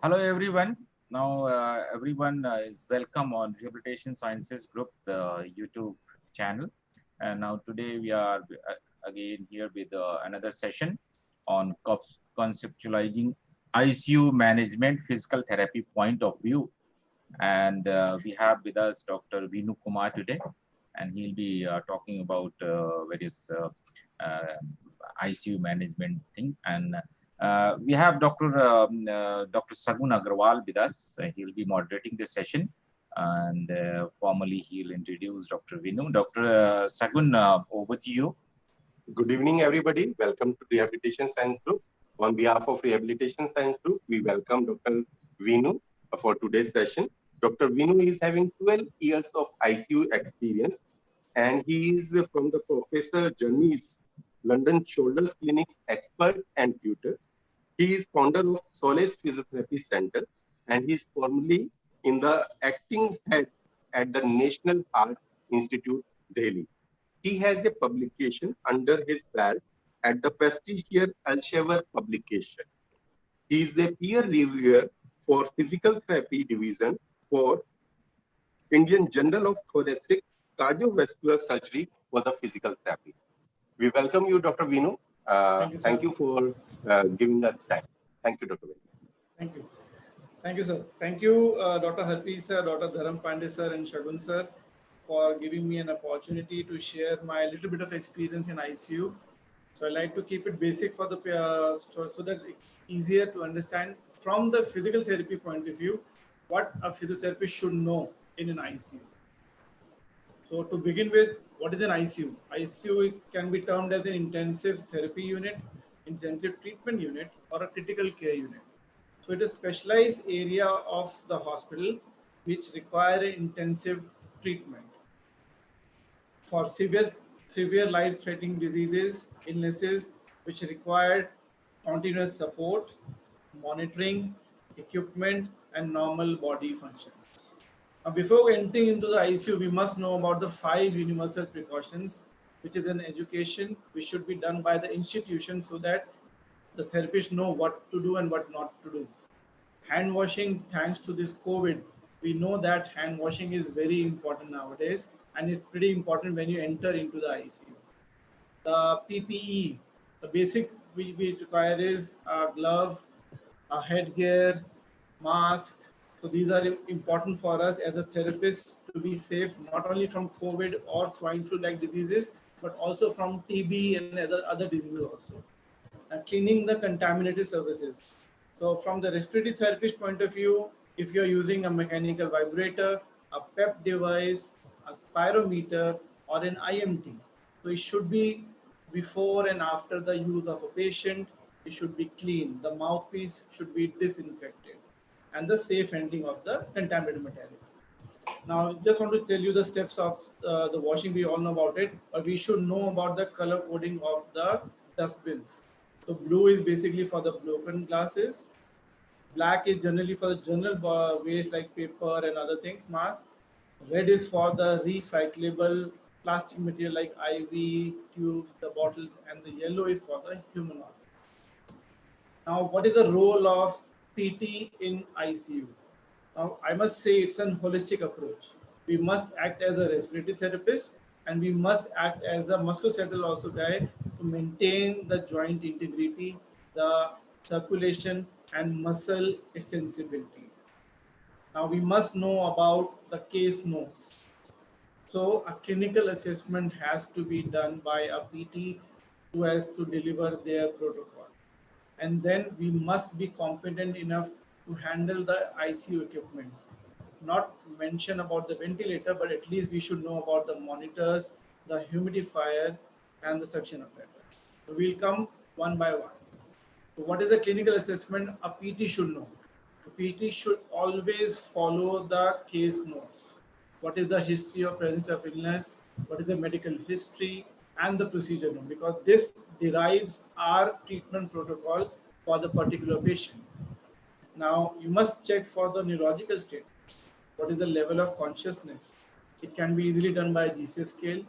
Hello, everyone. Now, everyone is welcome on Rehabilitation Sciences Group YouTube channel. And now today we are again here with another session on conceptualizing ICU management physical therapy point of view. And we have with us Dr. Vinu Kumar today, and he'll be talking about various ICU management thing. And we have Dr. Sagun Agarwal with us. He'll be moderating the session, and formally he'll introduce Dr. Vinu. Dr. Sagun, over to you. Good evening, everybody. Welcome to Rehabilitation Science Group. On behalf of Rehabilitation Science Group, we welcome Dr. Vinu for today's session. Dr. Vinu is having 12 years of ICU experience, and he is from the Professor Journeys London Shoulders Clinics expert and tutor. He is founder of Solace Physiotherapy Center, and he is formerly in the acting head at the National Heart Institute, Delhi. He has a publication under his belt at the prestigious Elsevier publication. He is a peer reviewer for Physical Therapy Division for Indian Journal of Thoracic Cardiovascular Surgery for the Physical Therapy. We welcome you, Dr. Vinu. Thank you for giving us time. Thank you, Dr. Vinu. Thank you. Thank you, sir. Thank you, Dr. Harpreet sir, Dr. Dharam Pandey sir, and Shagun sir, for giving me an opportunity to share my little bit of experience in ICU. So I like to keep it basic for the so that it's easier to understand from the physical therapy point of view what a physiotherapist should know in an ICU. So to begin with, what is an ICU? ICU can be termed as an intensive therapy unit, intensive treatment unit, or a critical care unit. So it is a specialized area of the hospital which require intensive treatment for severe life-threatening diseases, illnesses which require continuous support, monitoring, equipment, and normal body functions. Now, before entering into the ICU, we must know about the 5 universal precautions, which is an education which should be done by the institution so that the therapists know what to do and what not to do. Hand washing, thanks to this COVID, we know that hand washing is very important nowadays and is pretty important when you enter into the ICU. The PPE, the basic which we require is a glove, a headgear, mask. So these are important for us as a therapist to be safe, not only from COVID or swine flu like diseases, but also from TB and other diseases also. And cleaning the contaminated surfaces. So from the respiratory therapist point of view, if you're using a mechanical vibrator, a PEP device, a spirometer, or an IMT, so it should be before and after the use of a patient, it should be clean. The mouthpiece should be disinfected and the safe handling of the contaminated material. Now, just want to tell you the steps of the washing. We all know about it, but we should know about the color coding of the dustbins. So blue is basically for the broken glasses. Black is generally for the general waste like paper and other things, mass. Red is for the recyclable plastic material like IV, tubes, the bottles, and the yellow is for the human organ. Now, what is the role of PT in ICU? Now, I must say it's a holistic approach. We must act as a respiratory therapist and we must act as a musculoskeletal also guy to maintain the joint integrity, the circulation, and muscle extensibility. Now, we must know about the case notes. So, a clinical assessment has to be done by a PT who has to deliver their protocol. And then we must be competent enough to handle the ICU equipments. Not mention about the ventilator, but at least we should know about the monitors, the humidifier, and the suction apparatus. So we'll come one by one. So what is the clinical assessment? A PT should know. A PT should always follow the case notes. What is the history of presence of illness? What is the medical history and the procedure note? Because this derives our treatment protocol for the particular patient. Now, you must check for the neurological state. What is the level of consciousness? It can be easily done by GCS scale.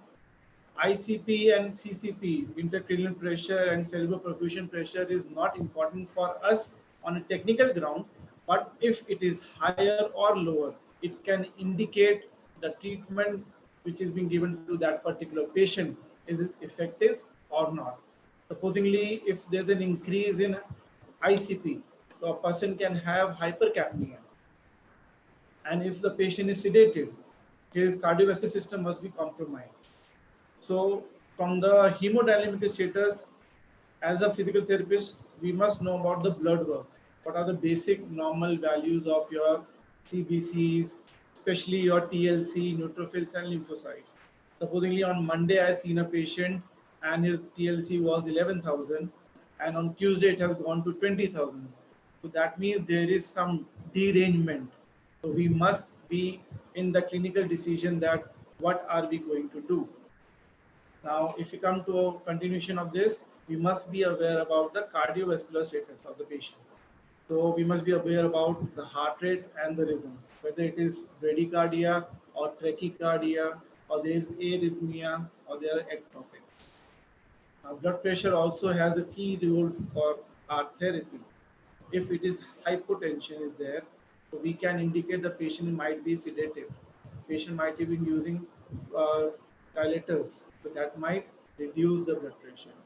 ICP and CCP, intracranial pressure and cerebral perfusion pressure, is not important for us on a technical ground, But if it is higher or lower, it can indicate the treatment which is being given to that particular patient is it effective or not. Supposingly, if there's an increase in ICP, so a person can have hypercapnia, and if the patient is sedated, his cardiovascular system must be compromised. So, from the hemodynamic status, as a physical therapist, we must know about the blood work. What are the basic normal values of your CBCs, especially your TLC, neutrophils, and lymphocytes? Supposedly on Monday, I seen a patient and his TLC was 11,000, and on Tuesday it has gone to 20,000. So that means there is some derangement. So we must be in the clinical decision that what are we going to do. Now, if we come to a continuation of this, we must be aware about the cardiovascular status of the patient. So we must be aware about the heart rate and the rhythm, whether it is bradycardia or tachycardia, or there is arrhythmia, or they are ectopic. Now, blood pressure also has a key role for our therapy. If it is hypotension is there, so we can indicate the patient might be sedative. Patient might have been using uh, dilators, so that might reduce the blood pressure.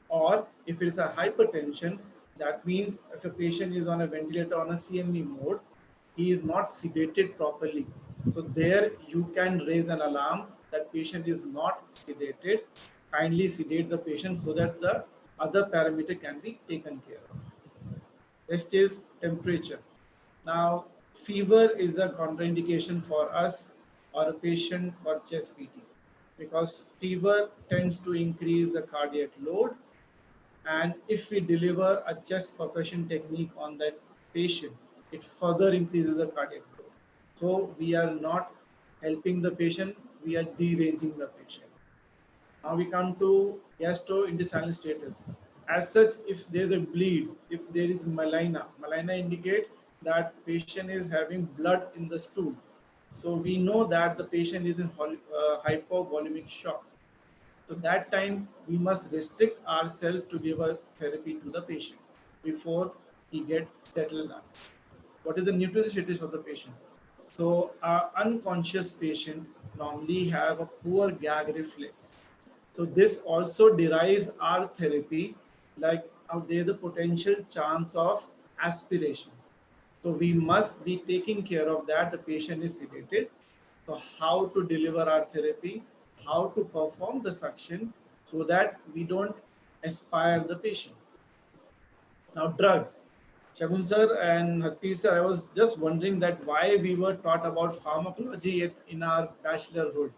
Or if it is a hypertension, that means if a patient is on a ventilator on a CME mode, he is not sedated properly. So there you can raise an alarm that patient is not sedated. Kindly sedate the patient so that the other parameter can be taken care of. Next is temperature. Now, fever is a contraindication for us or a patient for chest PT because fever tends to increase the cardiac load, and if we deliver a chest percussion technique on that patient, it further increases the cardiac load. So we are not helping the patient, we are deranging the patient. Now we come to gastrointestinal status. As such, if there is a bleed, if there is melina indicate that patient is having blood in the stool. So we know that the patient is in hypovolemic shock. So that time we must restrict ourselves to give a therapy to the patient before he get settled down. What is the nutrition status of the patient? So our unconscious patient normally have a poor gag reflex. So this also derives our therapy, like there's a potential chance of aspiration. So we must be taking care of that. The patient is sedated. So how to deliver our therapy, how to perform the suction so that we don't aspire the patient. Now drugs. Shagun sir and Harpreet sir, I was just wondering that why we were taught about pharmacology in our bachelorhood.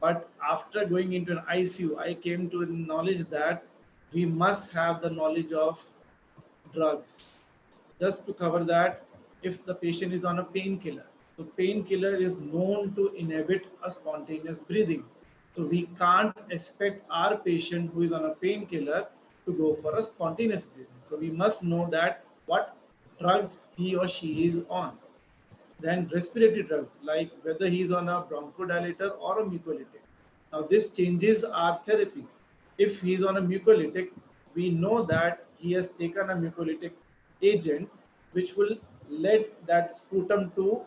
But after going into an ICU, I came to the knowledge that we must have the knowledge of drugs. Just to cover that, if the patient is on a painkiller, so painkiller is known to inhibit a spontaneous breathing. So we can't expect our patient who is on a painkiller to go for a spontaneous breathing. So we must know that what drugs he or she is on. Then respiratory drugs, like whether he's on a bronchodilator or a mucolytic. Now this changes our therapy. If he's on a mucolytic, we know that he has taken a mucolytic agent which will lead that sputum to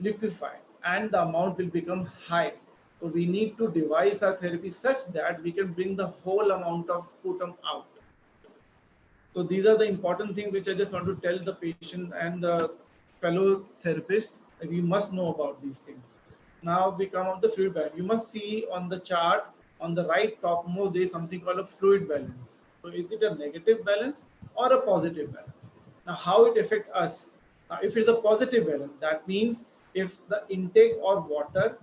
liquefy and the amount will become high. So we need to devise our therapy such that we can bring the whole amount of sputum out. So these are the important things which I just want to tell the patient and the fellow therapist that we must know about these things. Now we come on the fluid balance. You must see on the chart on the right topmost there is something called a fluid balance. So is it a negative balance or a positive balance? Now how it affects us? Now if it's a positive balance, that means if the intake of water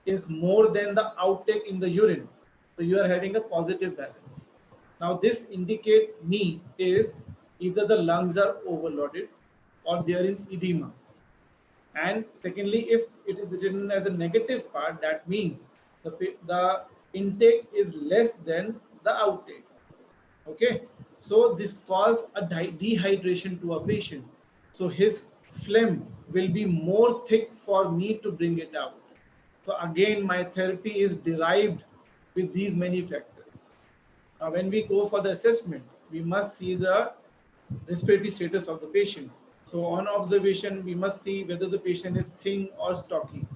is more than the outtake in the urine, so you are having a positive balance. Now this indicate me is either the lungs are overloaded or they are in edema. And secondly, if it is written as a negative part, that means the intake is less than the outtake. Okay, so this cause a dehydration to a patient. So his phlegm will be more thick for me to bring it out. So again, my therapy is derived with these many factors. Now, when we go for the assessment, we must see the respiratory status of the patient. So on observation, we must see whether the patient is thin or stocky.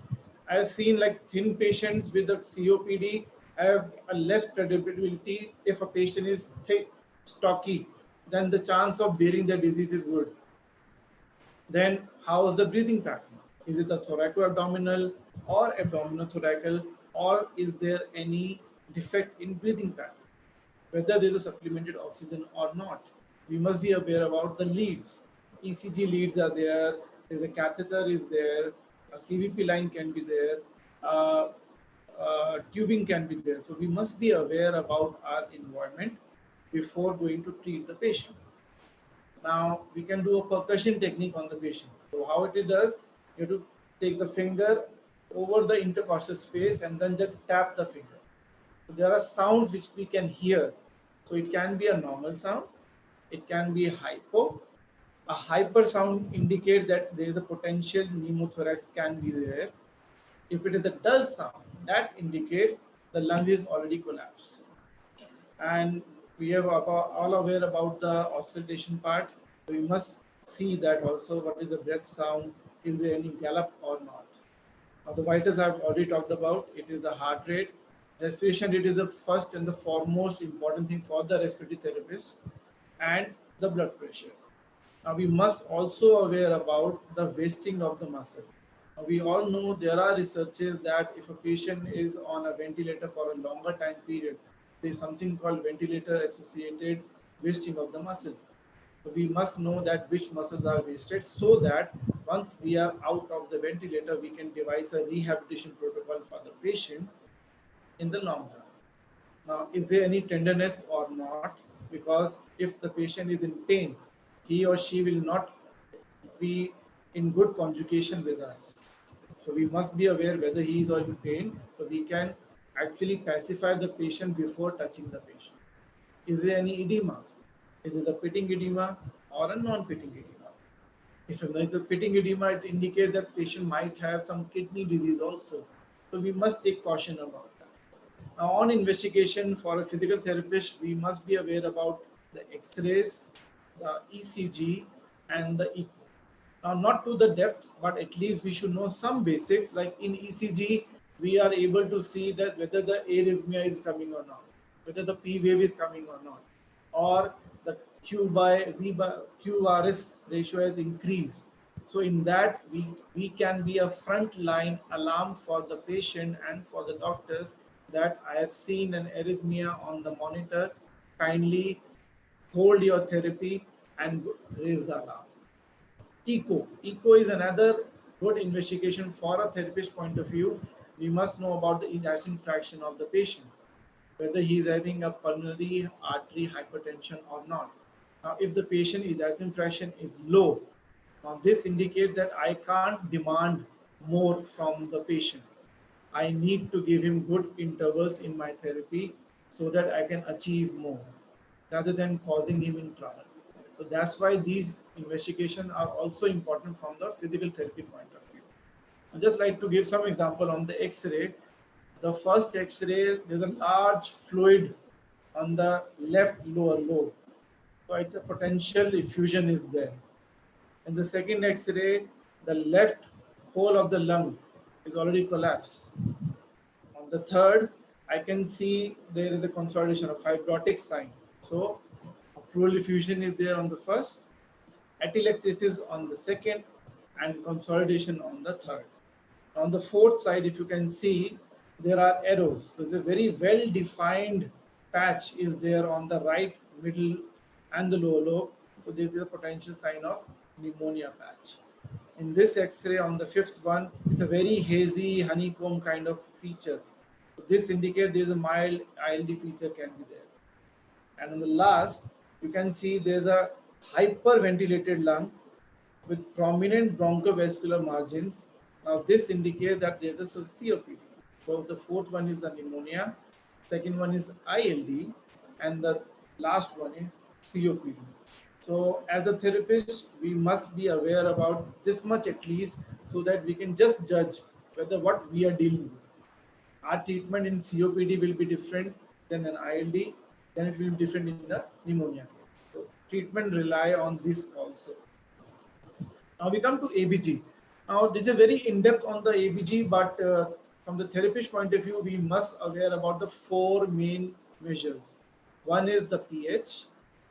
I have seen like thin patients with the COPD have a less credibility. If a patient is thick, stocky, then the chance of bearing the disease is good. Then how is the breathing pattern? Is it a thoracoabdominal or abdominothoracal, or is there any defect in breathing pattern? Whether there is a supplemented oxygen or not. We must be aware about the leads. ECG leads are there, there's a catheter is there, a CVP line can be there, uh, tubing can be there. So we must be aware about our environment before going to treat the patient. Now we can do a percussion technique on the patient. So how it does, you have to take the finger over the intercostal space and then just tap the finger. So there are sounds which we can hear. So it can be a normal sound, it can be hypo. A hyper sound indicates that there is a potential pneumothorax can be there. If it is a dull sound, that indicates the lung is already collapsed. And we are all aware about the auscultation part. We must see that also what is the breath sound, is there any gallop or not. Now the vitals I've already talked about, it is the heart rate. Respiration rate is the first and the foremost important thing for the respiratory therapist, and the blood pressure. Now we must also aware about the wasting of the muscle. Now, we all know there are researches that if a patient is on a ventilator for a longer time period, there is something called ventilator associated wasting of the muscle. So we must know that which muscles are wasted, so that once we are out of the ventilator, we can devise a rehabilitation protocol for the patient in the long run. Now, is there any tenderness or not? Because if the patient is in pain, he or she will not be in good conjugation with us. So we must be aware whether he is or in pain, so we can actually pacify the patient before touching the patient. Is there any edema? Is it a pitting edema or a non-pitting edema? If there is a pitting edema, it indicates that patient might have some kidney disease also. So we must take caution about that. Now, on investigation for a physical therapist, we must be aware about the X-rays, the ECG, and the echo. Now, not to the depth, but at least we should know some basics. Like in ECG, we are able to see that whether the arrhythmia is coming or not, whether the P wave is coming or not, or the Q by V by QRS ratio has increased. So in that, we can be a front line alarm for the patient and for the doctors that I have seen an arrhythmia on the monitor. Kindly hold your therapy and raise the alarm. Echo. Echo is another good investigation for a therapist point of view. We must know about the ejection fraction of the patient, whether he is having a pulmonary artery hypertension or not. Now, if the patient ejection fraction is low, now this indicates that I can't demand more from the patient. I need to give him good intervals in my therapy so that I can achieve more rather than causing him in trouble. So that's why these investigations are also important from the physical therapy point of view. I'd just like to give some example on the X-ray. The first X-ray, there's a large fluid on the left lower lobe. So it's a potential effusion is there. In the second X-ray, the left whole of the lung is already collapsed. On the third, I can see there is a consolidation of fibrotic sign. So pleural effusion is there on the first, atelectasis on the second, and consolidation on the third. On the fourth side, if you can see, there are arrows. So there's a very well-defined patch is there on the right, middle, and the lower lobe. So there is a potential sign of pneumonia patch. In this X-ray on the fifth one, it's a very hazy honeycomb kind of feature. So this indicates there is a mild ILD feature can be there. And on the last, you can see there's a hyperventilated lung with prominent bronchovascular margins. Now this indicates that there's a COPD. So the fourth one is the pneumonia, second one is ILD, and the last one is COPD. So as a therapist, we must be aware about this much at least so that we can just judge whether what we are dealing with. Our treatment in COPD will be different than an ILD, then it will be different in the pneumonia case. So treatment rely on this also. Now we come to ABG. Now this is very in-depth on the ABG, but from the therapist point of view, we must aware about the four main measures. One is the pH,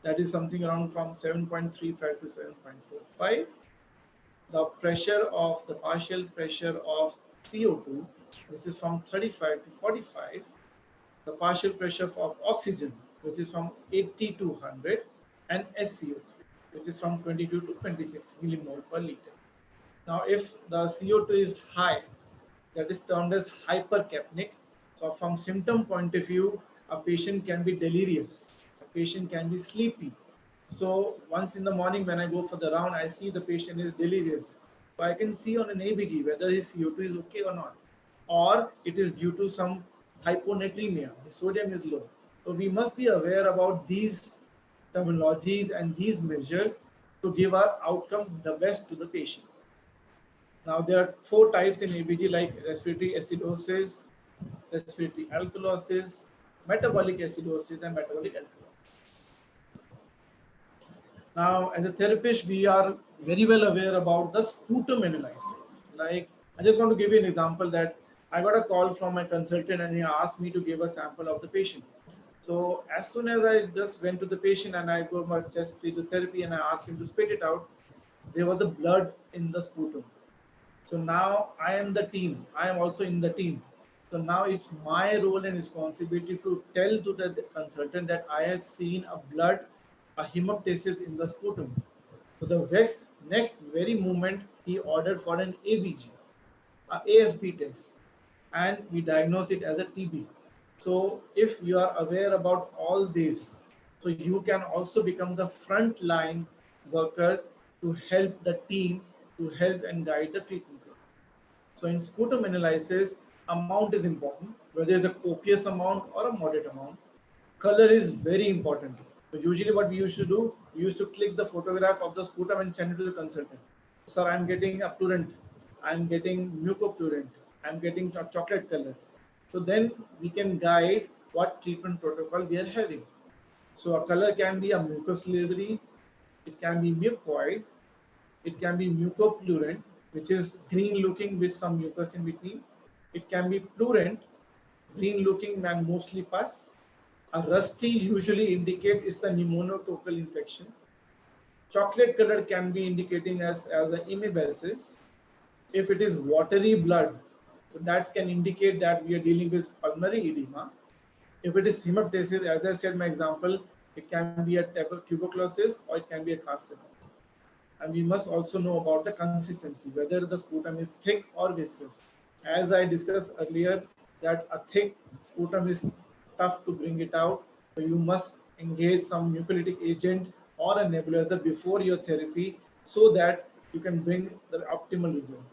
that is something around from 7.35 to 7.45. The pressure of the partial pressure of CO2, this is from 35 to 45. The partial pressure of oxygen, which is from 80 to 100, and SCO3, which is from 22 to 26 millimole per liter. Now, if the CO2 is high, that is termed as hypercapnic. So, from symptom point of view, a patient can be delirious, a patient can be sleepy. So, once in the morning when I go for the round, I see the patient is delirious. So, I can see on an ABG whether his CO2 is okay or not, or it is due to some hyponatremia, the sodium is low. So, we must be aware about these terminologies and these measures to give our outcome the best to the patient. Now, there are four types in ABG like respiratory acidosis, respiratory alkalosis, metabolic acidosis, and metabolic alkalosis. Now, as a therapist, we are very well aware about the sputum analysis. Like, I just want to give you an example that I got a call from my consultant and he asked me to give a sample of the patient. So as soon as I just went to the patient and I go my chest physiotherapy and I asked him to spit it out, there was a blood in the sputum. So now I am the team. I am also in the team. So now it's my role and responsibility to tell to the consultant that I have seen a blood, a hemoptysis in the sputum. So the next very moment he ordered for an ABG, a AFB test, and we diagnose it as a TB. So if you are aware about all this, so you can also become the front line workers to help the team to help and guide the treatment. So in sputum analysis, amount is important, whether it's a copious amount or a moderate amount. Color is very important. So usually what we used to do, we used to click the photograph of the sputum and send it to the consultant. Sir, I'm getting obturant, I'm getting mucopurulent, I'm getting chocolate color. So then we can guide what treatment protocol we are having. So a color can be a mucociliary, it can be mucoid, it can be mucopurulent, which is green looking with some mucus in between. It can be plurent, green looking and mostly pus. A rusty usually indicate is the pneumococcal infection. Chocolate color can be indicating as the amoebiasis. If it is watery blood, that can indicate that we are dealing with pulmonary edema. If it is hemoptysis, as I said, my example, it can be a tuberculosis or it can be a carcinoma. And we must also know about the consistency, whether the sputum is thick or viscous. As I discussed earlier, that a thick sputum is tough to bring it out. So you must engage some mucolytic agent or a nebulizer before your therapy so that you can bring the optimal result.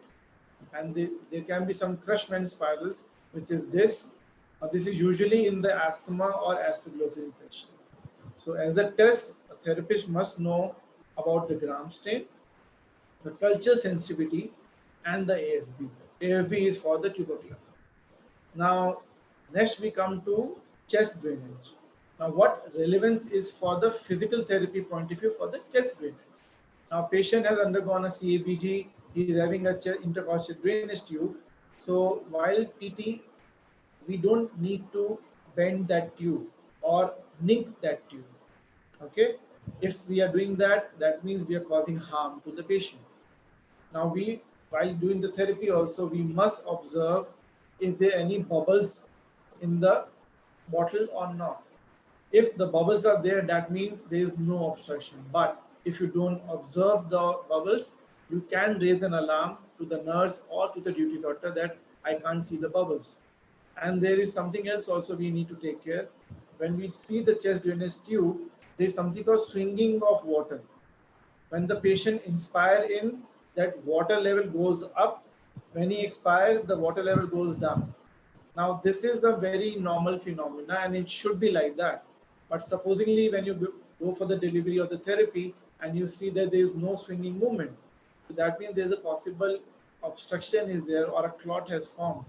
And there can be some Crushman spirals, which is this. This is usually in the asthma or aspergillosis infection. So as a test, a therapist must know about the gram stain, the culture sensitivity, and the AFB. AFB is for the tuberculosis. Now, next we come to chest drainage. Now, what relevance is for the physical therapy point of view for the chest drainage? Now, patient has undergone a CABG, he is having a intercostal drainage tube. So, while TT, we don't need to bend that tube or nick that tube. Okay, if we are doing that, that means we are causing harm to the patient. Now while doing the therapy also, we must observe is there any bubbles in the bottle or not. If the bubbles are there, that means there is no obstruction. But if you don't observe the bubbles, you can raise an alarm to the nurse or to the duty doctor that I can't see the bubbles. And there is something else also we need to take care. When we see the chest drainage tube, there is something called swinging of water. When the patient inspires in, that water level goes up. When he expires, the water level goes down. Now, this is a very normal phenomena and it should be like that. But supposedly when you go for the delivery of the therapy and you see that there is no swinging movement, so that means there is a possible obstruction is there or a clot has formed.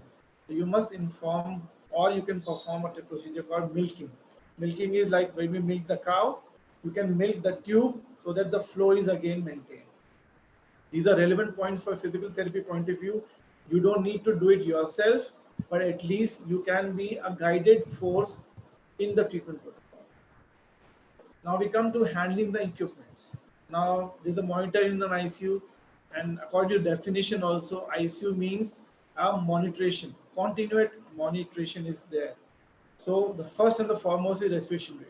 So you must inform or you can perform a procedure called milking. Milking is like when we milk the cow, you can milk the tube so that the flow is again maintained. These are relevant points for physical therapy point of view. You don't need to do it yourself, but at least you can be a guided force in the treatment protocol. Now we come to handling the equipments. Now there's a monitor in an ICU, and according to definition also, ICU means a monitoration, continuous monitoration is there. So the first and the foremost is respiration rate.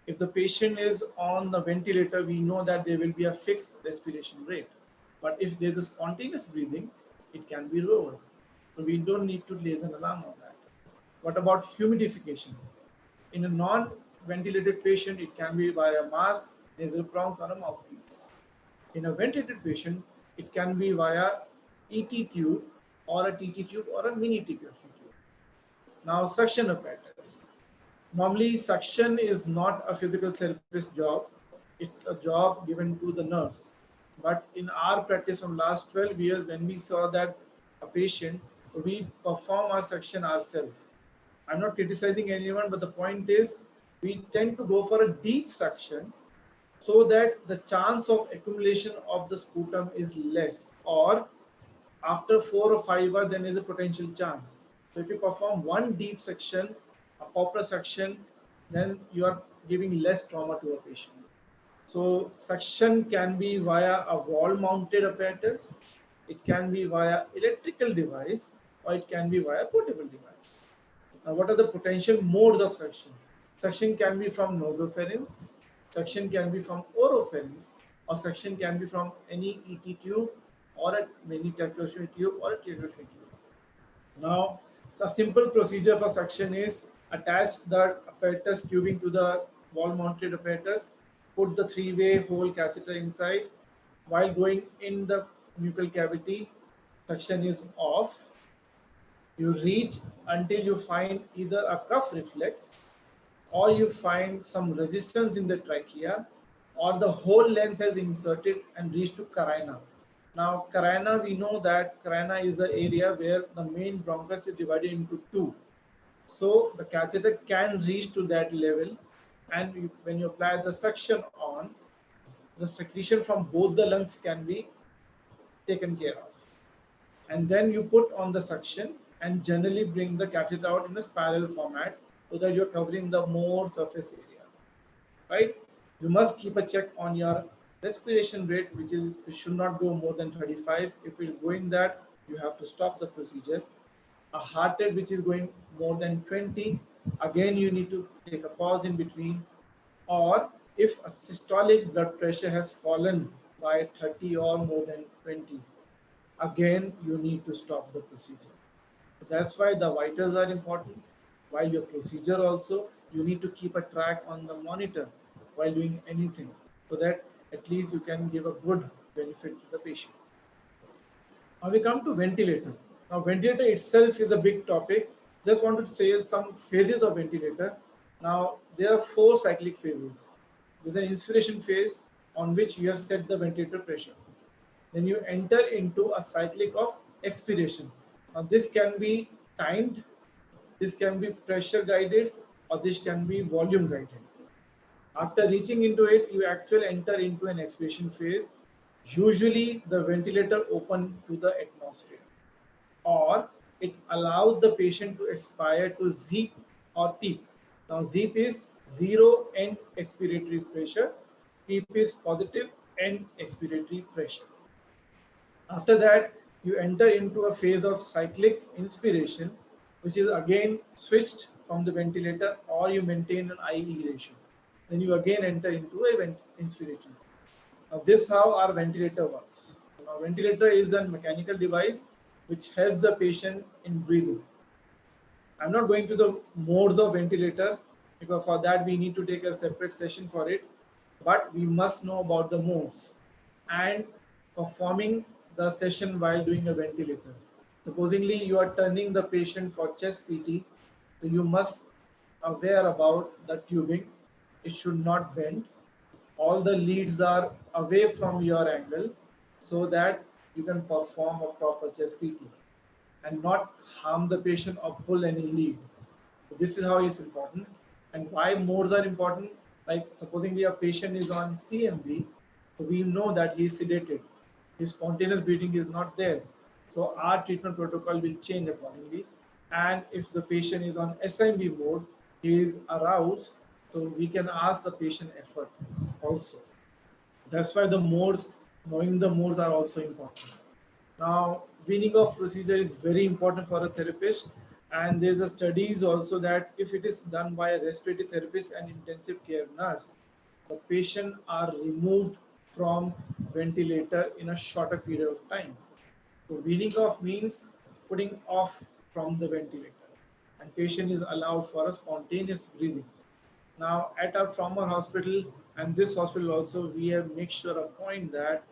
If the patient is on the ventilator, we know that there will be a fixed respiration rate. But if there's a spontaneous breathing, it can be lower. So we don't need to raise an alarm on that. What about humidification? In a non-ventilated patient, it can be via mask, nasal prongs, or a mouthpiece. In a ventilated patient, it can be via ET tube or a TT tube or a mini TPFC tube. Now, suction apparatus. Normally, suction is not a physical therapist job. It's a job given to the nurse. But in our practice from last 12 years, when we saw that a patient, we perform our suction ourselves. I'm not criticizing anyone, but the point is we tend to go for a deep suction so that the chance of accumulation of the sputum is less, or after 4 or 5 hours, then is a potential chance. So if you perform one deep suction, a proper suction, then you are giving less trauma to a patient. So suction can be via a wall-mounted apparatus, it can be via electrical device, or it can be via portable device. Now, what are the potential modes of suction? Suction can be from nasopharynx, suction can be from oropharynx, or suction can be from any ET tube or a mini tracheostomy tube or a tracheostomy tube. Now, so a simple procedure for suction is attach the apparatus tubing to the wall-mounted apparatus, put the 3-way hole catheter inside. While going in the buccal cavity, suction is off. You reach until you find either a cuff reflex or you find some resistance in the trachea, or the whole length has inserted and reached to carina. Now, carina, we know that carina is the area where the main bronchus is divided into two. So the catheter can reach to that level, and when you apply the suction on, the secretion from both the lungs can be taken care of. And then you put on the suction and generally bring the catheter out in a spiral format so that you're covering the more surface area, right? You must keep a check on your respiration rate, which should not go more than 35. If it is going that, you have to stop the procedure. A heart rate which is going more than 20, again you need to take a pause in between. Or if a systolic blood pressure has fallen by 30 or more than 20, again you need to stop the procedure. That's why the vitals are important. While your procedure also, you need to keep a track on the monitor while doing anything, so that at least you can give a good benefit to the patient. Now we come to ventilator. Now ventilator itself is a big topic. Just want to say some phases of ventilator. Now there are 4 cyclic phases. There's an inspiration phase on which you have set the ventilator pressure. Then you enter into a cyclic of expiration. Now this can be timed, this can be pressure guided, or this can be volume guided. After reaching into it, you actually enter into an expiration phase. Usually the ventilator open to the atmosphere, or it allows the patient to expire to ZEEP or PEEP. Now ZEEP is zero end expiratory pressure, PEEP is positive end expiratory pressure. After that, you enter into a phase of cyclic inspiration, which is again switched from the ventilator, or you maintain an IE ratio. Then you again enter into a inspiration. Now this is how our ventilator works. Now ventilator is a mechanical device which helps the patient in breathing. I'm not going to the modes of ventilator because for that we need to take a separate session for it, but we must know about the modes and performing the session while doing a ventilator. Supposingly you are turning the patient for chest PT, so you must aware about the tubing. It should not bend. All the leads are away from your angle so that you can perform a proper chest PT and not harm the patient or pull any lead. So this is how it's important. And why modes are important? Like supposingly a patient is on CMV, so we know that he is sedated. his spontaneous breathing is not there. So our treatment protocol will change accordingly. And if the patient is on SIMB mode, he is aroused, so we can ask the patient effort also. That's why the modes, knowing the modes are also important. Now, weaning off procedure is very important for a therapist, and there's a studies also that if it is done by a respiratory therapist and intensive care nurse, the patient are removed from ventilator in a shorter period of time. So weaning off means putting off from the ventilator, and patient is allowed for a spontaneous breathing. Now, at our former hospital and this hospital also, we have made sure a point that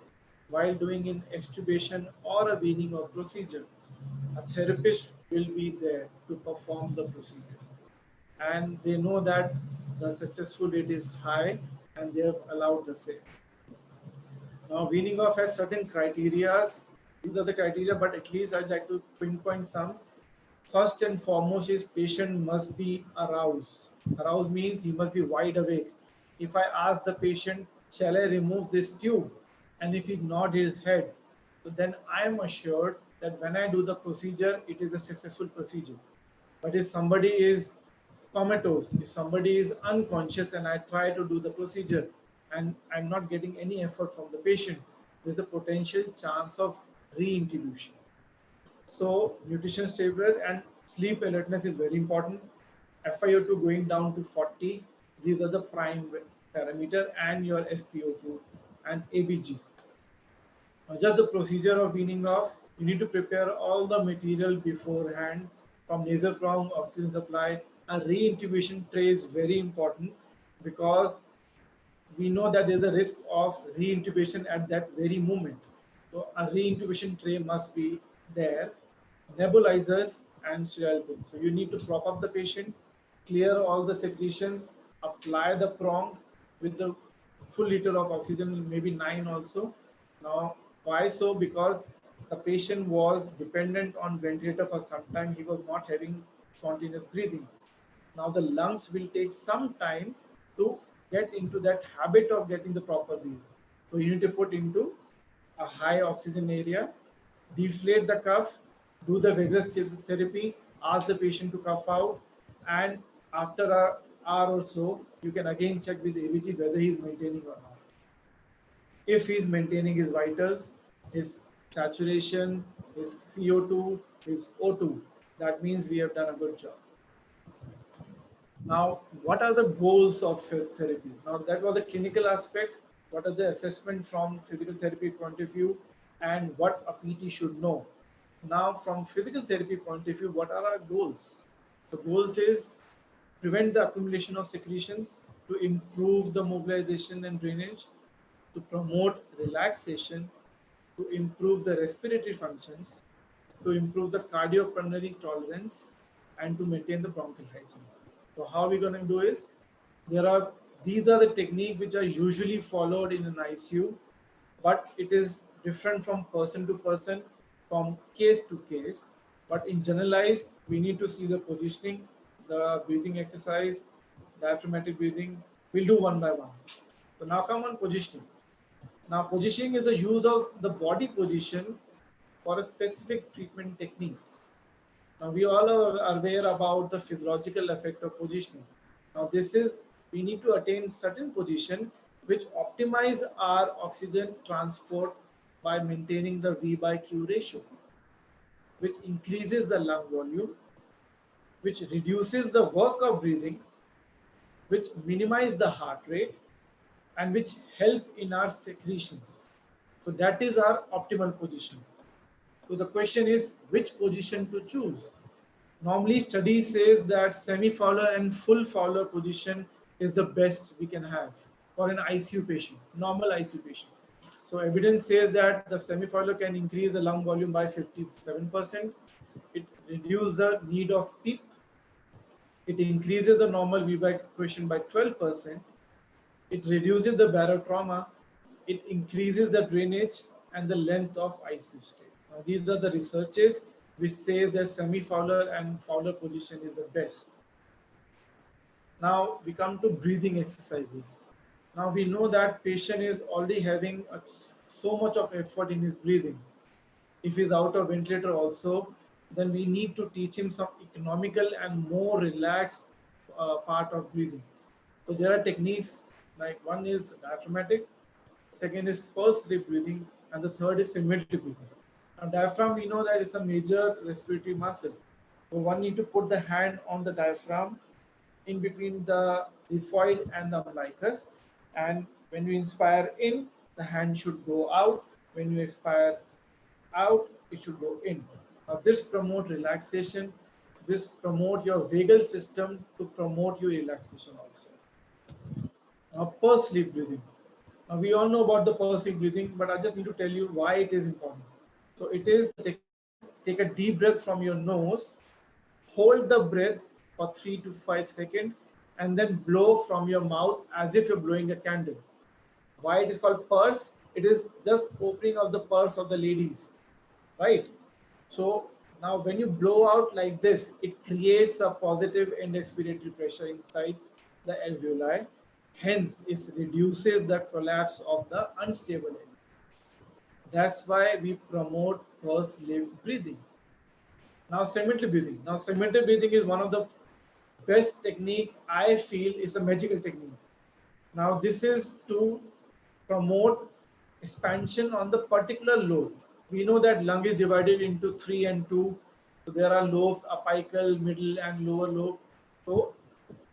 while doing an extubation or a weaning of procedure, a therapist will be there to perform the procedure. And they know that the successful rate is high and they have allowed the same. Now, weaning off has certain criteria. These are the criteria, but at least I'd like to pinpoint some. First and foremost is patient must be aroused. Aroused means he must be wide awake. If I ask the patient, shall I remove this tube? And if he nod his head, so then I am assured that when I do the procedure, it is a successful procedure. But if somebody is comatose, if somebody is unconscious and I try to do the procedure and I'm not getting any effort from the patient, there's a potential chance of re-intubation. So nutrition stable and sleep alertness is very important. FiO2 going down to 40. These are the prime parameter, and your SpO2 and ABG. Now, just the procedure of weaning off, you need to prepare all the material beforehand, from nasal prong, oxygen supply. A re-intubation tray is very important because we know that there's a risk of re-intubation at that very moment. So a re-intubation tray must be there, nebulizers and sterile things. So you need to prop up the patient, clear all the secretions, apply the prong with the full liter of oxygen, maybe 9 also. Now, why so? Because the patient was dependent on ventilator for some time. He was not having spontaneous breathing. Now the lungs will take some time to get into that habit of getting the proper breathing. So you need to put into a high oxygen area, deflate the cuff, do the vigorous therapy, ask the patient to cough out, and after an hour or so, you can again check with ABG whether he is maintaining or not. If he is maintaining his vitals, his saturation, his CO2, his O2, that means we have done a good job. Now, what are the goals of therapy? Now, that was a clinical aspect. What are the assessment from physical therapy point of view, and what a PT should know? Now, from physical therapy point of view, what are our goals? The goals is prevent the accumulation of secretions, to improve the mobilization and drainage, to promote relaxation, to improve the respiratory functions, to improve the cardiopulmonary tolerance, and to maintain the bronchial hygiene. So how we're going to do is, these are the techniques which are usually followed in an ICU, but it is different from person to person, from case to case. But in generalized, we need to see the positioning, the breathing exercise, diaphragmatic breathing. We'll do one by one. So now come on positioning. Now positioning is the use of the body position for a specific treatment technique. Now we all are aware about the physiological effect of positioning. Now we need to attain certain position which optimize our oxygen transport by maintaining the V by Q ratio, which increases the lung volume, which reduces the work of breathing, which minimize the heart rate, and which help in our secretions. So that is our optimal position. So the question is which position to choose. Normally study says that semi-Fowler and full Fowler position is the best we can have for an ICU patient, normal ICU patient. So evidence says that the semi-Fowler can increase the lung volume by 57%. It reduces the need of PEEP. It increases the normal VBAC equation by 12%. It reduces the barotrauma. It increases the drainage and the length of ICU stay. Now, these are the researches which say that semi-Fowler and Fowler position is the best. Now we come to breathing exercises. Now we know that patient is already having a so much of effort in his breathing. If he's out of ventilator also, then we need to teach him some economical and more relaxed part of breathing. So there are techniques like one is diaphragmatic, second is pursed lip breathing, and the third is cemented breathing. Now diaphragm, we know that it's a major respiratory muscle. So one need to put the hand on the diaphragm in between the xiphoid and the umbilicus. And when you inspire in, the hand should go out. When you expire out, it should go in. Now this promote relaxation. This promote your vagal system to promote your relaxation also. Now pursed lip breathing. Now we all know about the pursed lip breathing, but I just need to tell you why it is important. So it is take a deep breath from your nose, hold the breath for 3 to 5 seconds, and then blow from your mouth as if you're blowing a candle. Why it is called purse? It is just opening of the purse of the ladies, right? So now when you blow out like this, it creates a positive end expiratory pressure inside the alveoli. Hence, it reduces the collapse of the unstable alveoli. That's why we promote pursed lip breathing. Now, segmental breathing. Now, segmental breathing is one of the best technique I feel is a magical technique. Now, this is to promote expansion on the particular lobe. We know that lung is divided into 3 and 2. So there are lobes, apical, middle, and lower lobe. So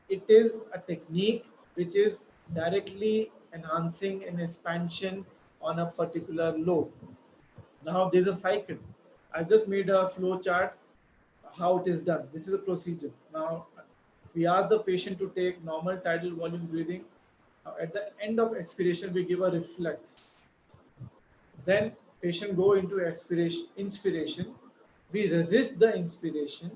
it is a technique which is directly enhancing an expansion on a particular lobe. Now there's a cycle. I just made a flow chart how it is done. This is a procedure. Now we ask the patient to take normal tidal volume breathing. Now, at the end of expiration, we give a reflex. Then patient go into expiration, inspiration. We resist the inspiration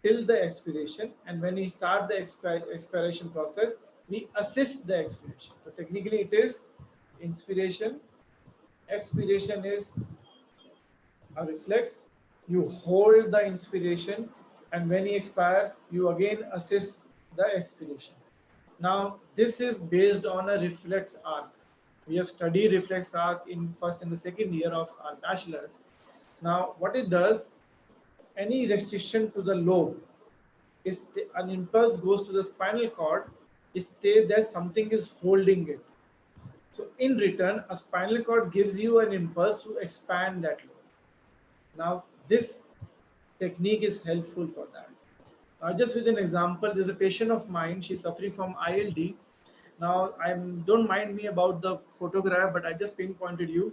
till the expiration, and when we start the expiration process, we assist the expiration. So technically, it is inspiration. Expiration is a reflex. You hold the inspiration, and when you expire, you again assist the expiration. Now, this is based on a reflex arc. We have studied reflex arc in first and the second year of our bachelor's. Now, what it does, any restriction to the lobe, is an impulse goes to the spinal cord, it stays that something is holding it. So in return, a spinal cord gives you an impulse to expand that lobe. Now, this technique is helpful for that. Just with an example, there's a patient of mine, she's suffering from ILD. Now, don't mind me about the photograph, but I just pinpointed you.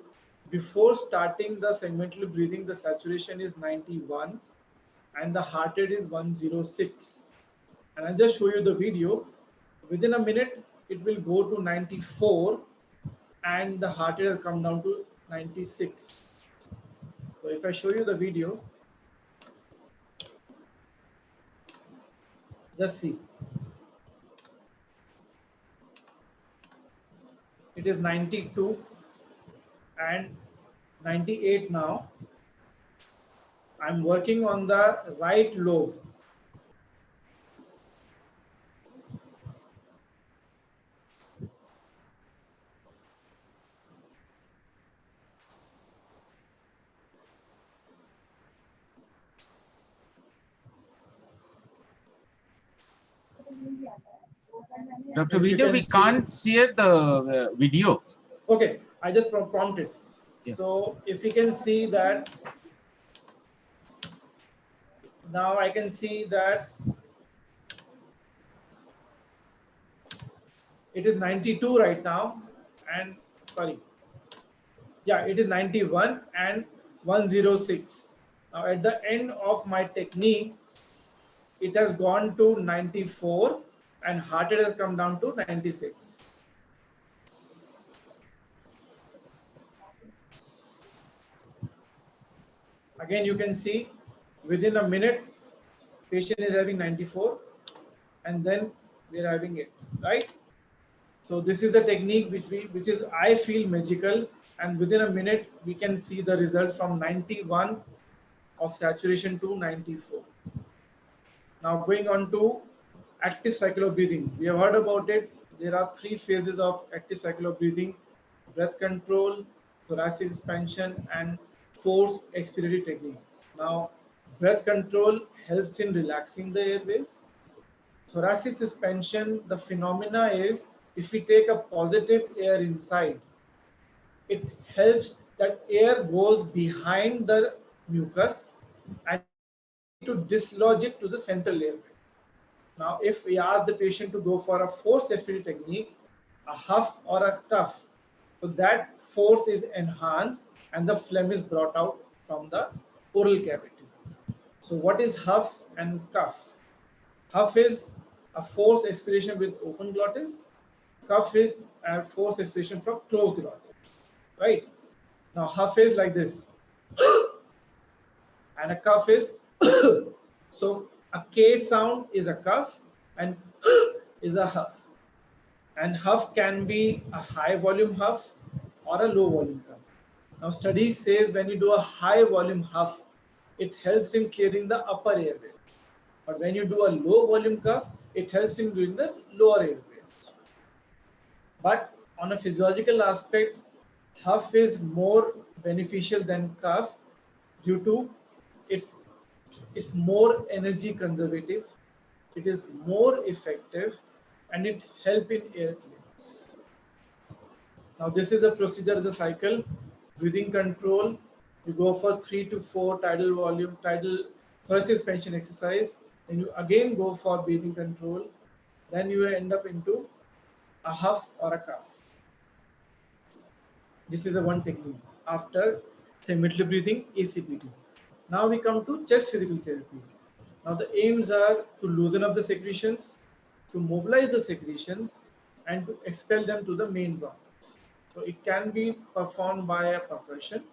Before starting the segmental breathing, the saturation is 91 and the heart rate is 106. And I'll just show you the video. Within a minute, it will go to 94 and the heart rate will come down to 96. So if I show you the video, just see. It is 92 and 98 now. I'm working on the right lobe. Dr. Video, we can't see the video. Okay, I just prompted. Yeah. So if you can see that, now I can see that it is 92 right now, and sorry, yeah, it is 91 and 106. Now at the end of my technique, it has gone to 94 and heart rate has come down to 96. Again, you can see within a minute, patient is having 94 and then we are having it, right? So this is the technique which is I feel magical, and within a minute we can see the result from 91 of saturation to 94. Now going on to active cycle of breathing. We have heard about it. There are 3 phases of active cycle of breathing: breath control, thoracic expansion, and forced expiratory technique. Now, breath control helps in relaxing the airways. Thoracic suspension, the phenomena is if we take a positive air inside, it helps that air goes behind the mucus and to dislodge it to the central airway. Now, if we ask the patient to go for a forced respiratory technique, a huff or a cough, so that force is enhanced and the phlegm is brought out from the oral cavity. So, what is huff and cough? Huff is a forced expiration with open glottis. Cough is a forced expiration from closed glottis. Right? Now, huff is like this, and a cough is so a K sound is a cough and is a huff. And huff can be a high volume huff or a low volume cough. Now, studies says when you do a high volume huff, it helps in clearing the upper airway. But when you do a low volume cough, it helps in doing the lower airways. But on a physiological aspect, huff is more beneficial than cough due to it's more energy conservative, it is more effective, and it helps in air clearance. Now this is the procedure, the cycle. Breathing control, you go for 3 to 4 tidal volume, tidal thoracic expansion exercise, and you again go for breathing control. Then you end up into a huff or a cough. This is the one technique after say middle breathing, ACPT. Now we come to chest physical therapy. Now the aims are to loosen up the secretions, to mobilize the secretions, and to expel them to the main bronchus. So it can be performed by a percussion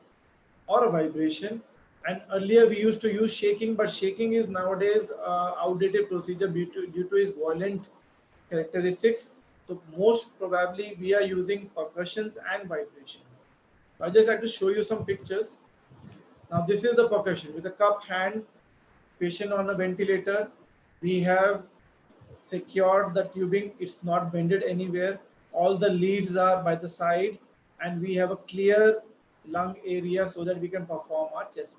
or a vibration. And earlier we used to use shaking, but shaking is nowadays outdated procedure due to its violent characteristics. So most probably we are using percussions and vibration. I just like to show you some pictures. Now this is the percussion with a cup hand, patient on a ventilator. We have secured the tubing, it's not bended anywhere. All the leads are by the side, and we have a clear lung area so that we can perform our chest.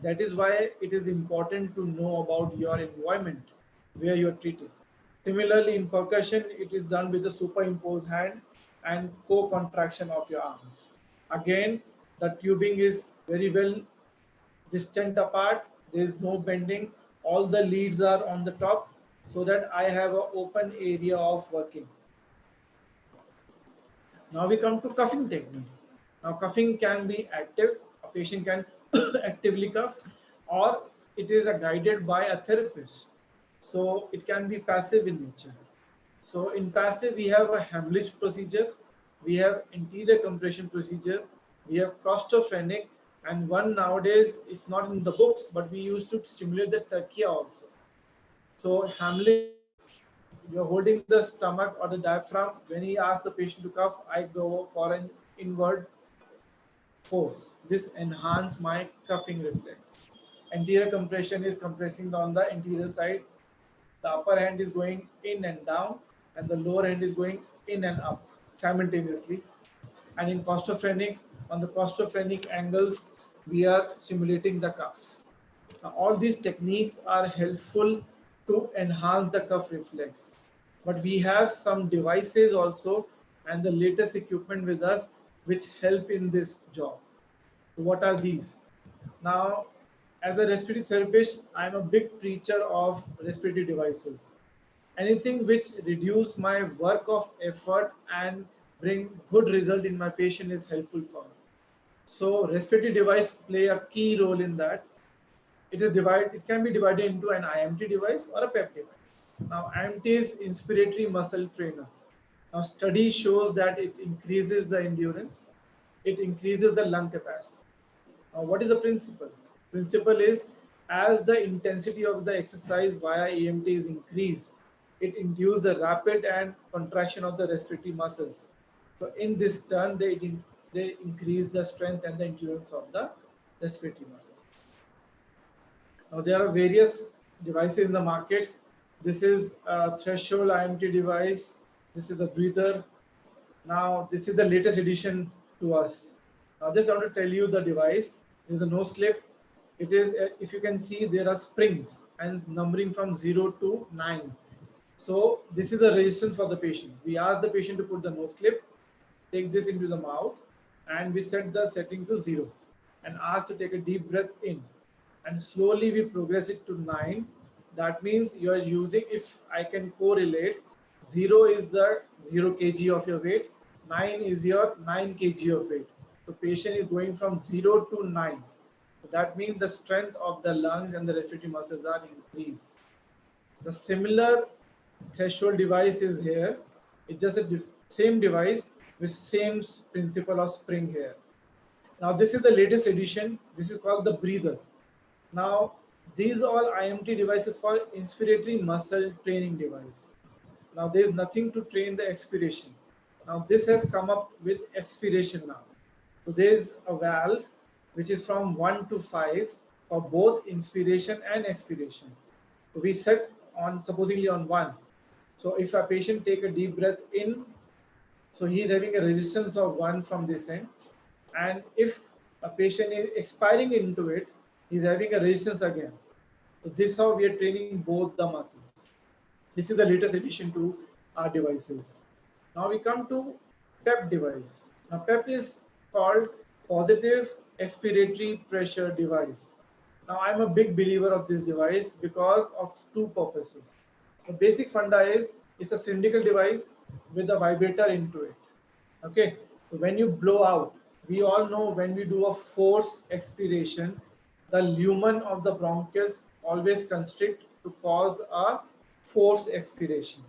That is why it is important to know about your environment where you are treating. Similarly, in percussion, it is done with a superimposed hand and co-contraction of your arms. Again, the tubing is very well distant apart. There is no bending. All the leads are on the top so that I have an open area of working. Now we come to cuffing technique. Now cuffing can be active. A patient can actively cuff, or it is guided by a therapist. So it can be passive in nature. So in passive, we have a Heimlich procedure, we have anterior compression procedure, we have claustrophrenic, and one nowadays, it's not in the books, but we used to stimulate the trachea also. So Heimlich, you're holding the stomach or the diaphragm. When he asks the patient to cough, I go for an inward force. This enhances my cuffing reflex. Anterior compression is compressing on the anterior side. The upper hand is going in and down, and the lower hand is going in and up simultaneously. And in claustrophrenic, on the claustrophrenic angles, we are simulating the cuff. Now, all these techniques are helpful to enhance the cuff reflex. But we have some devices also and the latest equipment with us which help in this job. So what are these? Now, as a respiratory therapist, I'm a big preacher of respiratory devices. Anything which reduce my work of effort and bring good result in my patient is helpful for me. So respiratory device play a key role in that. It can be divided into an IMT device or a PEP device. Now IMT is inspiratory muscle trainer. Now study shows that it increases the endurance, it increases the lung capacity. Now what is the principle? Principle is as the intensity of the exercise via EMT is increased, it induces the rapid and contraction of the respiratory muscles. So in this turn, they increase the strength and the endurance of the respiratory muscle. Now there are various devices in the market. This is a threshold IMT device. This is a breather. Now this is the latest addition to us. Now just want to tell you the device. There is a nose clip. It is, if you can see, there are springs and numbering from 0 to 9. So this is a resistance for the patient. We ask the patient to put the nose clip, take this into the mouth, and we set the setting to 0 and ask to take a deep breath in. And slowly we progress it to 9. That means you are using, if I can correlate, 0 is the 0 kg of your weight, 9 is your 9 kg of weight. So patient is going from 0 to 9. So that means the strength of the lungs and the respiratory muscles are increased. The similar threshold device is here. It's just a same device with same principle of spring here. Now this is the latest edition. This is called the breather. Now these all IMT devices for inspiratory muscle training device. Now there is nothing to train the expiration. Now this has come up with expiration now. So there is a valve which is from 1 to 5 for both inspiration and expiration. So we set on supposedly on 1. So if a patient take a deep breath in, so he is having a resistance of 1 from this end. And if a patient is expiring into it, he's having a resistance again. So this is how we are training both the muscles. This is the latest addition to our devices. Now we come to PEP device. Now PEP is called positive expiratory pressure device. Now I'm a big believer of this device because of two purposes. The basic funda is it's a cylindrical device with a vibrator into it. Okay, so when you blow out, we all know when we do a forced expiration, the lumen of the bronchus always constrict to cause a forced expiration.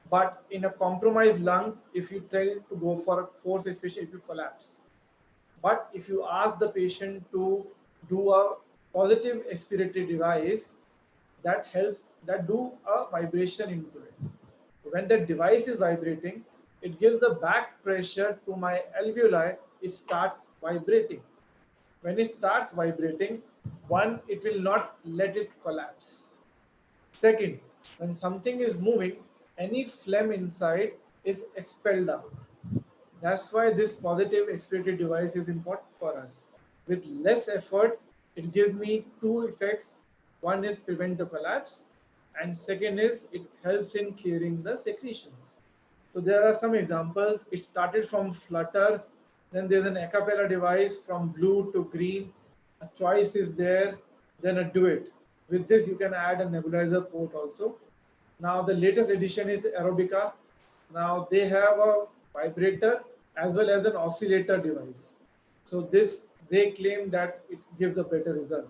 But in a compromised lung, if you try to go for a forced expiration, it will collapse. But if you ask the patient to do a positive expiratory device, that helps, that do a vibration into it. When the device is vibrating, it gives the back pressure to my alveoli, it starts vibrating. When it starts vibrating, one, it will not let it collapse. Second, when something is moving, any phlegm inside is expelled out. That's why this positive expiratory device is important for us. With less effort, it gives me two effects. One is prevent the collapse, and second is it helps in clearing the secretions. So there are some examples. It started from Flutter, then there's an a cappella device from blue to green. A choice is there, then a Duet. With this, you can add a nebulizer port also. Now the latest edition is Aerobica. Now they have a vibrator as well as an oscillator device. So this, they claim that it gives a better result.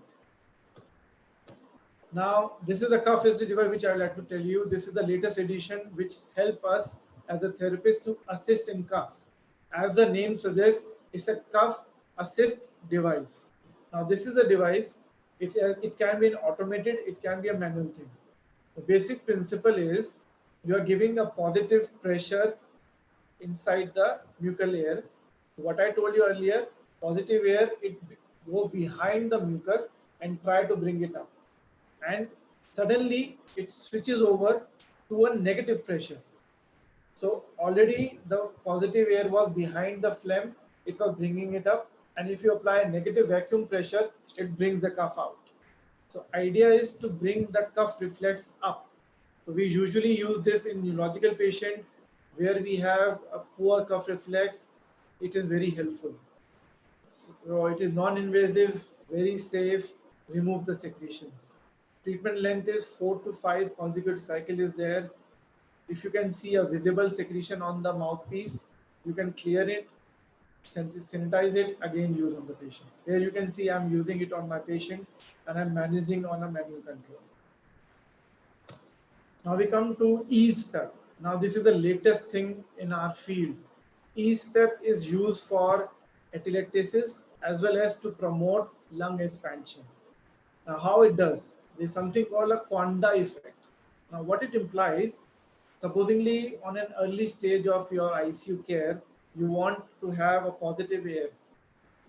Now this is the cuff assist device which I would like to tell you. This is the latest edition which help us as a therapist to assist in cuff. As the name suggests, it's a cuff assist device. Now this is a device, it can be an automated, it can be a manual thing. The basic principle is you are giving a positive pressure inside the buccal air. What I told you earlier, positive air, it go behind the mucus and try to bring it up. And suddenly it switches over to a negative pressure. So already the positive air was behind the phlegm, it was bringing it up. And if you apply a negative vacuum pressure, it brings the cough out. So idea is to bring the cough reflex up. So we usually use this in neurological patient where we have a poor cough reflex. It is very helpful. So it is non-invasive, very safe, remove the secretions. Treatment length is 4 to 5 consecutive cycle is there. If you can see a visible secretion on the mouthpiece, you can clear it, sanitize it, again use on the patient. Here you can see I'm using it on my patient and I'm managing on a manual control. Now we come to EasePep. Now this is the latest thing in our field. EasePep is used for atelectasis as well as to promote lung expansion. Now how it does? There's something called a Quanda effect. Now what it implies, supposingly on an early stage of your ICU care, you want to have a positive air.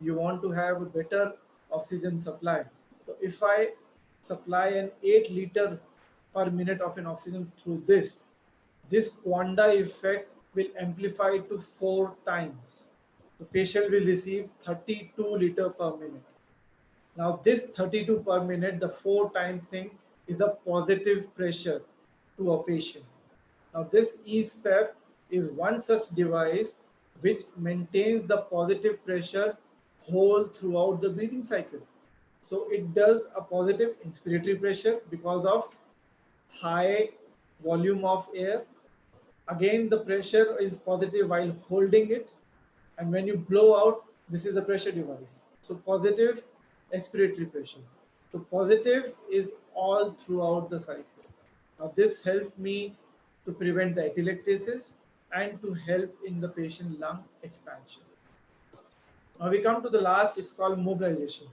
You want to have a better oxygen supply. So if I supply an 8 liter per minute of an oxygen through this Quanda effect will amplify to 4 times. the patient will receive 32 liter per minute. Now this 32 per minute, the 4 times thing is a positive pressure to a patient. Now this eSPEP is one such device which maintains the positive pressure whole throughout the breathing cycle. So it does a positive inspiratory pressure because of high volume of air. Again, the pressure is positive while holding it. And when you blow out, this is the pressure device. So positive expiratory pressure. So positive is all throughout the cycle. Now this helped me to prevent the atelectasis and to help in the patient lung expansion. Now we come to the last, it's called mobilization.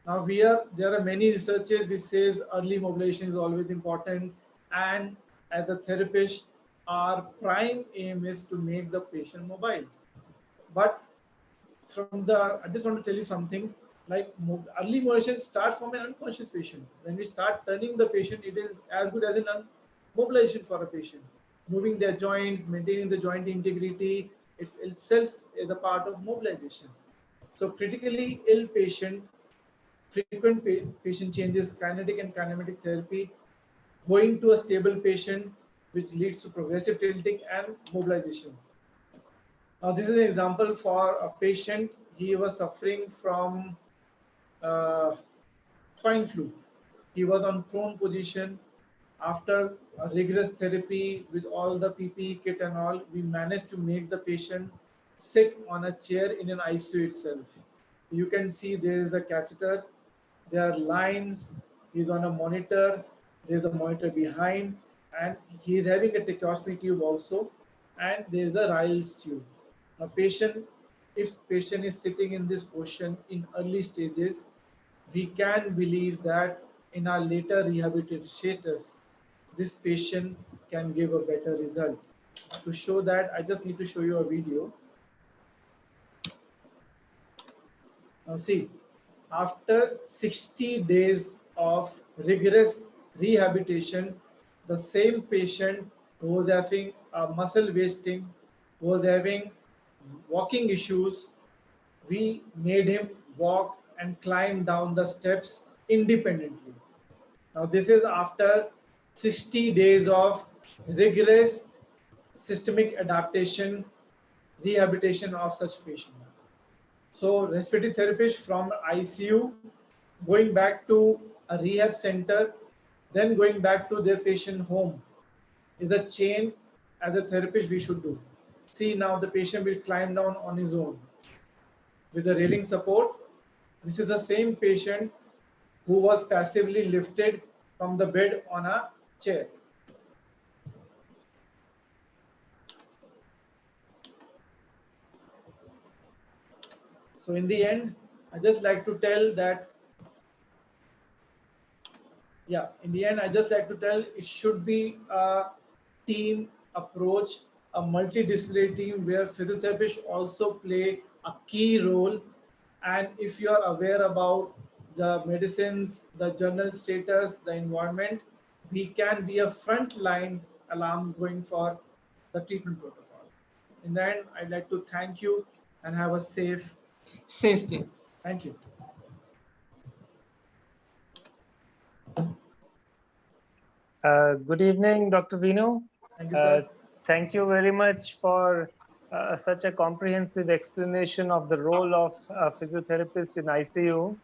Now there are many researches which says early mobilization is always important, and as a therapist, our prime aim is to make the patient mobile. But I just want to tell you something, like early mobilization starts from an unconscious patient. When we start turning the patient, it is as good as an mobilization for a patient. Moving their joints, maintaining the joint integrity, it's itself is a part of mobilization. So critically ill patient, frequent patient changes, kinetic and kinematic therapy, going to a stable patient, which leads to progressive tilting and mobilization. Now, this is an example for a patient. He was suffering from swine flu. He was on prone position. After a rigorous therapy with all the PPE kit and all, we managed to make the patient sit on a chair in an ICU itself. You can see there is a catheter, there are lines, he's on a monitor, there's a monitor behind, and he is having a tracheostomy tube also, and there's a Ryle's tube. Now, if patient is sitting in this position in early stages, we can believe that in our later rehabilitative status, this patient can give a better result. To show that, I just need to show you a video. Now see, after 60 days of rigorous rehabilitation, the same patient who was having muscle wasting, who was having walking issues, we made him walk and climb down the steps independently. Now this is after 60 days of rigorous systemic adaptation, rehabilitation of such patient. So respiratory therapist from ICU going back to a rehab center, then going back to their patient home is a chain as a therapist we should do. See, now the patient will climb down on his own with a railing support. This is the same patient who was passively lifted from the bed on a chair. So in the end, I just like to tell that, it should be a team approach, a multidisciplinary team where physiotherapists also play a key role. And if you are aware about the medicines, the journal status, the environment, we can be a frontline alarm going for the treatment protocol. In the end, I'd like to thank you and have a safe stay. Thank you. Good evening, Dr. Vinu. Thank you, sir. Thank you very much for such a comprehensive explanation of the role of physiotherapists in ICU.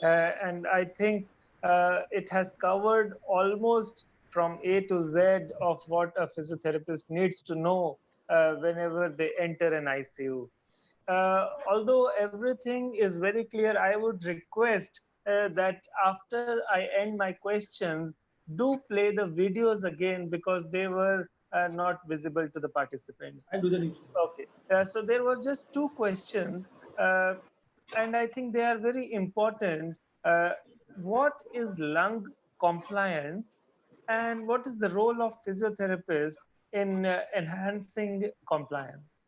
And I think it has covered almost from A to Z of what a physiotherapist needs to know whenever they enter an ICU. Although everything is very clear, I would request that after I end my questions, do play the videos again because they were not visible to the participants. I'll do the next. Okay. So there were just two questions, and I think they are very important. What is lung compliance, and what is the role of physiotherapist in enhancing compliance?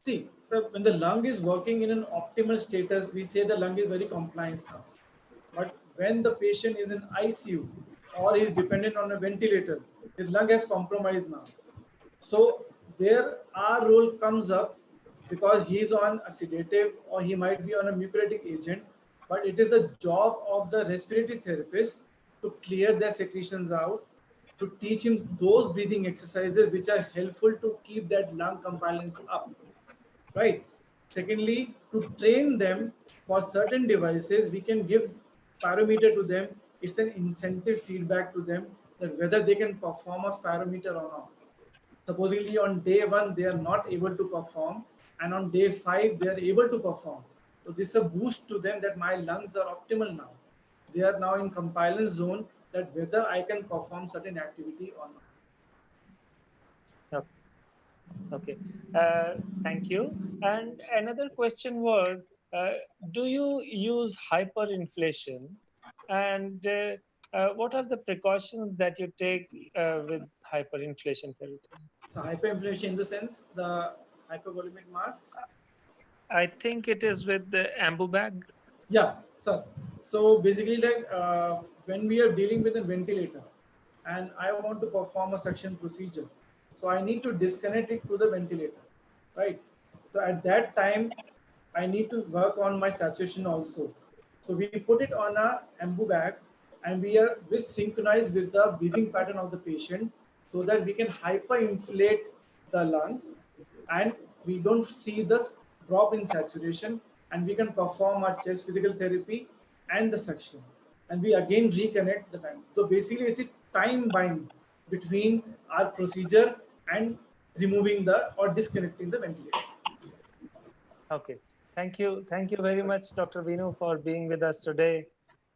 See, so when the lung is working in an optimal status, we say the lung is very compliant now. But when the patient is in ICU or is dependent on a ventilator, his lung has compromised now. So there our role comes up because he's on a sedative or he might be on a mucolytic agent, but it is the job of the respiratory therapist to clear their secretions out, to teach him those breathing exercises which are helpful to keep that lung compliance up, right? Secondly, to train them for certain devices, we can give spirometer to them. It's an incentive feedback to them that whether they can perform a spirometer or not. Supposedly on day 1 they are not able to perform, and on day 5 they are able to perform. So this is a boost to them that my lungs are optimal now. They are now in compliance zone that whether I can perform certain activity or not. Okay. Thank you. And another question was, do you use hyperinflation? And what are the precautions that you take with hyperinflation therapy? So hyperinflation in the sense the hypovolemic mask. I think it is with the ambu bag. Yeah, so basically like when we are dealing with a ventilator and I want to perform a suction procedure, so I need to disconnect it to the ventilator, right? So at that time, I need to work on my saturation also. So we put it on a ambu bag and we synchronize with the breathing pattern of the patient so that we can hyperinflate the lungs and we don't see this drop in saturation, and we can perform our chest physical therapy and the suction, and we again reconnect the time. So basically it's a time bind between our procedure and removing the or disconnecting the ventilator. Okay. Thank you. Thank you very much, Dr. Vinu, for being with us today.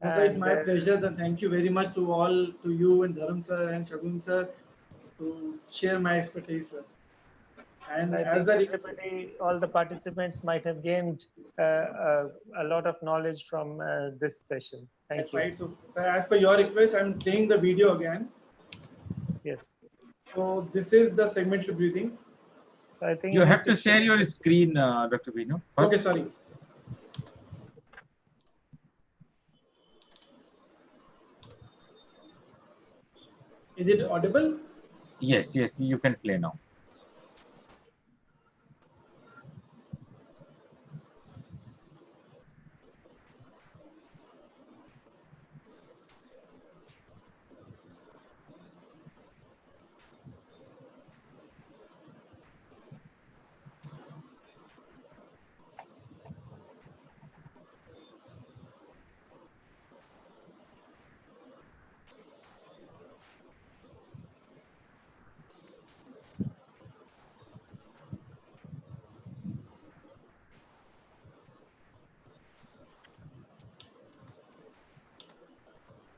So it's my pleasure, and thank you very much to you and Dharam sir and Shagun sir to share my expertise, sir. And I think everybody, all the participants might have gained a lot of knowledge from this session. Thank you. Right. So as per your request, I'm playing the video again. Yes. So this is the segmental breathing. So I think you have to share your screen, Dr. Vinu. First. Okay, sorry. Is it audible? Yes, you can play now.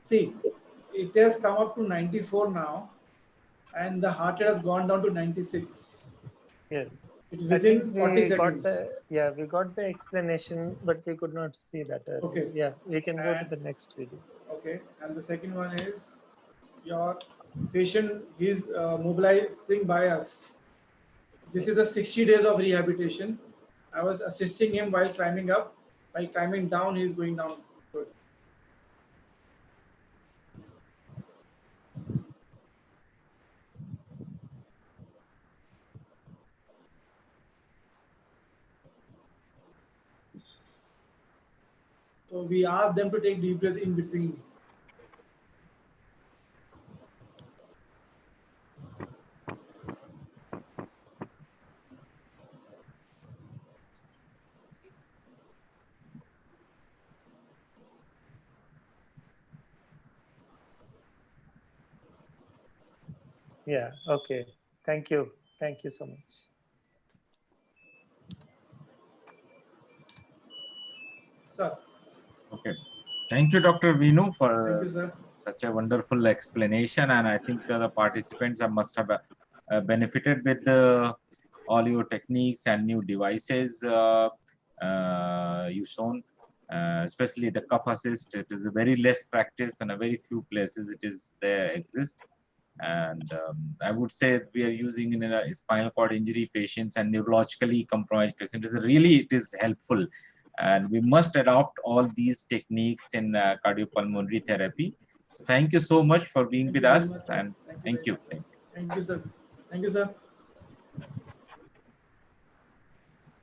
See, it has come up to 94 now, and the heart rate has gone down to 96. Yes. It's within 40 seconds. We got the explanation, but we could not see that. Okay. Yeah, we can go to the next video. Okay. And the second one is your patient is mobilizing by us. This is the 60 days of rehabilitation. I was assisting him while climbing up. While climbing down, he's going down. Good. So we ask them to take deep breath in between. Yeah, okay. Thank you. Thank you so much. Sir. Okay. Thank you, Dr. Vinu, for Thank you, such a wonderful explanation. And I think the participants must have benefited with all your techniques and new devices you've shown, especially the cuff assist. It is a very less practice and a very few places it is there exists. And I would say we are using in a spinal cord injury patients and neurologically compromised patients. It is helpful. And we must adopt all these techniques in cardiopulmonary therapy. So thank you so much for being with us, and thank you. Thank you, sir. Thank you, sir.